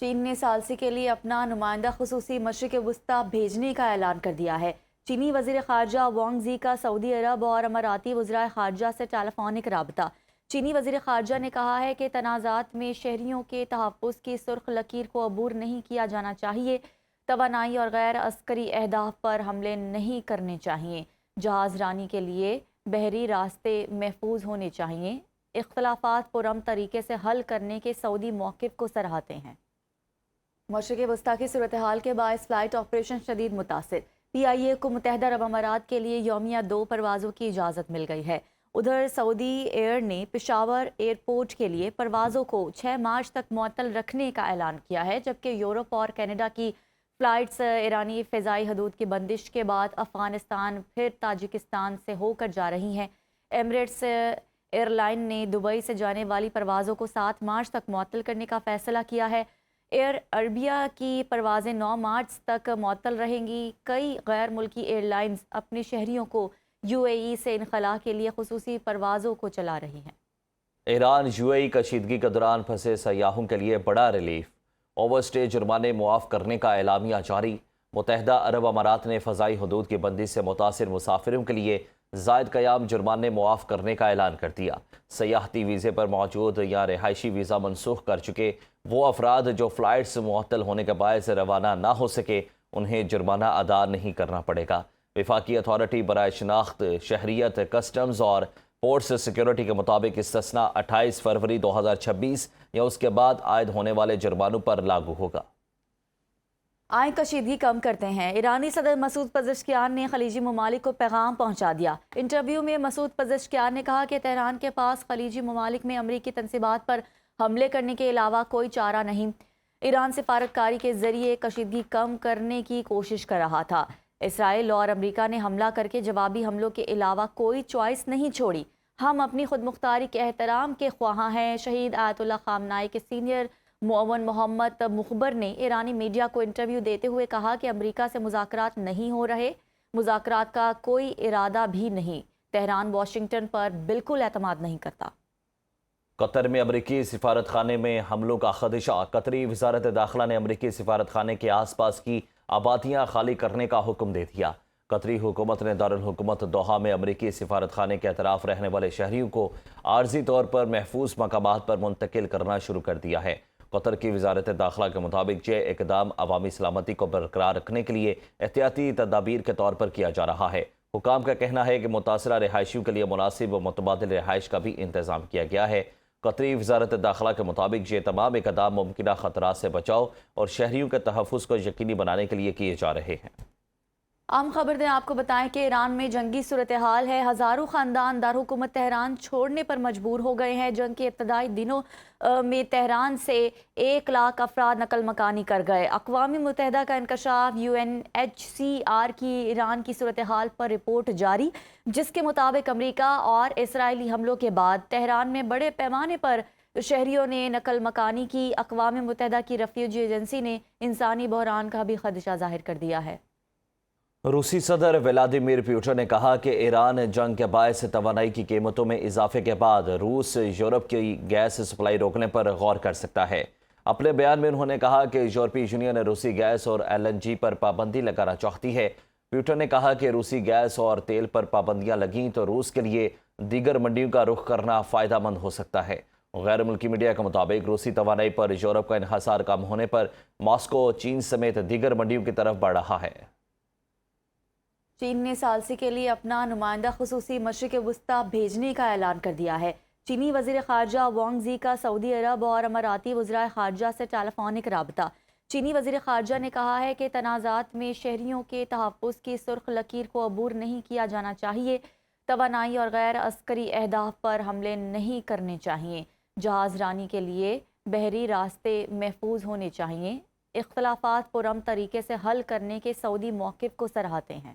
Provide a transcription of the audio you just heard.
چین نے ثالثی کے لیے اپنا نمائندہ خصوصی مشرق وسطی بھیجنے کا اعلان کر دیا ہے۔ چینی وزیر خارجہ وانگ زی کا سعودی عرب اور اماراتی وزرائے خارجہ سے ٹیلی فونک رابطہ۔ چینی وزیر خارجہ نے کہا ہے کہ تنازعات میں شہریوں کے تحفظ کی سرخ لکیر کو عبور نہیں کیا جانا چاہیے، توانائی اور غیر عسکری اہداف پر حملے نہیں کرنے چاہیے، جہاز رانی کے لیے بحری راستے محفوظ ہونے چاہیے، اختلافات پرامن طریقے سے حل کرنے کے سعودی موقف کو سراہتے ہیں۔ مشرق وسطی کی صورتحال کے باعث فلائٹ آپریشن شدید متاثر۔ پی آئی اے کو متحدہ عرب امارات کے لیے یومیہ 2 پروازوں کی اجازت مل گئی ہے۔ ادھر سعودی ایئر نے پشاور ایئرپورٹ کے لیے پروازوں کو 6 مارچ تک معطل رکھنے کا اعلان کیا ہے، جبکہ یورپ اور کینیڈا کی فلائٹس ایرانی فضائی حدود کی بندش کے بعد افغانستان پھر تاجکستان سے ہو کر جا رہی ہیں۔ ایمریٹس ایئر لائن نے دبئی سے جانے والی پروازوں کو 7 مارچ تک معطل کرنے کا فیصلہ کیا ہے۔ ایئر عربیہ کی پروازیں 9 مارچ تک معطل رہیں گی۔ کئی غیر ملکی ایئر لائنز اپنے شہریوں کو یو اے ای سے انخلاء کے لیے خصوصی پروازوں کو چلا رہی ہیں۔ ایران یو اے ای کشیدگی کے دوران پھنسے سیاحوں کے لیے بڑا ریلیف، اوور سٹے جرمانے معاف کرنے کا اعلامیہ جاری۔ متحدہ عرب امارات نے فضائی حدود کی بندش سے متاثر مسافروں کے لیے زائد قیام جرمانے معاف کرنے کا اعلان کر دیا۔ سیاحتی ویزے پر موجود یا رہائشی ویزا منسوخ کر چکے وہ افراد جو فلائٹس معطل ہونے کے باعث روانہ نہ ہو سکے، انہیں جرمانہ ادا نہیں کرنا پڑے گا۔ وفاقی اتھارٹی برائے شناخت شہریت، کسٹمز اور پورٹس سیکیورٹی کے مطابق استثناء 28 فروری 2026 یا اس کے بعد عائد ہونے والے جرمانوں پر لاگو ہوگا۔ آئیں کشیدگی کم کرتے ہیں۔ ایرانی صدر مسعود پزشکیان نے خلیجی ممالک کو پیغام پہنچا دیا۔ انٹرویو میں مسعود پزشکیان نے کہا کہ تہران کے پاس خلیجی ممالک میں امریکی تنصیبات پر حملے کرنے کے علاوہ کوئی چارہ نہیں۔ ایران سفارت کاری کے ذریعے کشیدگی کم کرنے کی کوشش کر رہا تھا۔ اسرائیل اور امریکہ نے حملہ کر کے جوابی حملوں کے علاوہ کوئی چوائس نہیں چھوڑی۔ ہم اپنی خود مختاری کے احترام کے خواہاں ہیں۔ شہید آیت اللہ خامنائی کے سینئر معاون محمد مخبر نے ایرانی میڈیا کو انٹرویو دیتے ہوئے کہا کہ امریکہ سے مذاکرات نہیں ہو رہے، مذاکرات کا کوئی ارادہ بھی نہیں۔ تہران واشنگٹن پر بالکل اعتماد نہیں کرتا۔ قطر میں امریکی سفارت خانے میں حملوں کا خدشہ۔ قطری وزارت داخلہ نے امریکی سفارت خانے کے آس پاس کی آبادیاں خالی کرنے کا حکم دے دیا۔ قطری حکومت نے دارالحکومت دوحہ میں امریکی سفارت خانے کے اطراف رہنے والے شہریوں کو عارضی طور پر محفوظ مقامات پر منتقل کرنا شروع کر دیا ہے۔ قطر کی وزارت داخلہ کے مطابق یہ اقدام عوامی سلامتی کو برقرار رکھنے کے لیے احتیاطی تدابیر کے طور پر کیا جا رہا ہے۔ حکام کا کہنا ہے کہ متاثرہ رہائشیوں کے لیے مناسب و متبادل رہائش کا بھی انتظام کیا گیا ہے۔ قطری وزارت داخلہ کے مطابق یہ تمام اقدام ممکنہ خطرات سے بچاؤ اور شہریوں کے تحفظ کو یقینی بنانے کے لیے کیے جا رہے ہیں۔ عام خبر دیں آپ کو بتائیں کہ ایران میں جنگی صورتحال ہے۔ ہزاروں خاندان دارالحکومت تہران چھوڑنے پر مجبور ہو گئے ہیں۔ جنگ کے ابتدائی دنوں میں تہران سے 1 لاکھ افراد نقل مکانی کر گئے۔ اقوام متحدہ کا انکشاف UNHCR کی ایران کی صورتحال پر رپورٹ جاری، جس کے مطابق امریکہ اور اسرائیلی حملوں کے بعد تہران میں بڑے پیمانے پر شہریوں نے نقل مکانی کی۔ اقوام متحدہ کی ریفیوجی ایجنسی نے انسانی بحران کا بھی خدشہ ظاہر کر دیا ہے۔ روسی صدر ولادیمیر پوٹن نے کہا کہ ایران جنگ کے باعث توانائی کی قیمتوں میں اضافے کے بعد روس یورپ کی گیس سپلائی روکنے پر غور کر سکتا ہے۔ اپنے بیان میں انہوں نے کہا کہ یورپی یونین روسی گیس اور LNG پر پابندی لگانا چاہتی ہے۔ پوٹن نے کہا کہ روسی گیس اور تیل پر پابندیاں لگیں تو روس کے لیے دیگر منڈیوں کا رخ کرنا فائدہ مند ہو سکتا ہے۔ غیر ملکی میڈیا کے مطابق روسی توانائی پر یورپ کا انحصار کم ہونے پر ماسکو چین سمیت دیگر منڈیوں کی طرف بڑھ رہا ہے۔ چین نے ثالثی کے لیے اپنا نمائندہ خصوصی مشرق وسطی بھیجنے کا اعلان کر دیا ہے۔ چینی وزیر خارجہ وانگ زی کا سعودی عرب اور اماراتی وزرائے خارجہ سے ٹیلی فونک رابطہ۔ چینی وزیر خارجہ نے کہا ہے کہ تنازعات میں شہریوں کے تحفظ کی سرخ لکیر کو عبور نہیں کیا جانا چاہیے، توانائی اور غیر عسکری اہداف پر حملے نہیں کرنے چاہیے، جہاز رانی کے لیے بحری راستے محفوظ ہونے چاہیے، اختلافات پرامن طریقے سے حل کرنے کے سعودی موقف کو سراہتے ہیں۔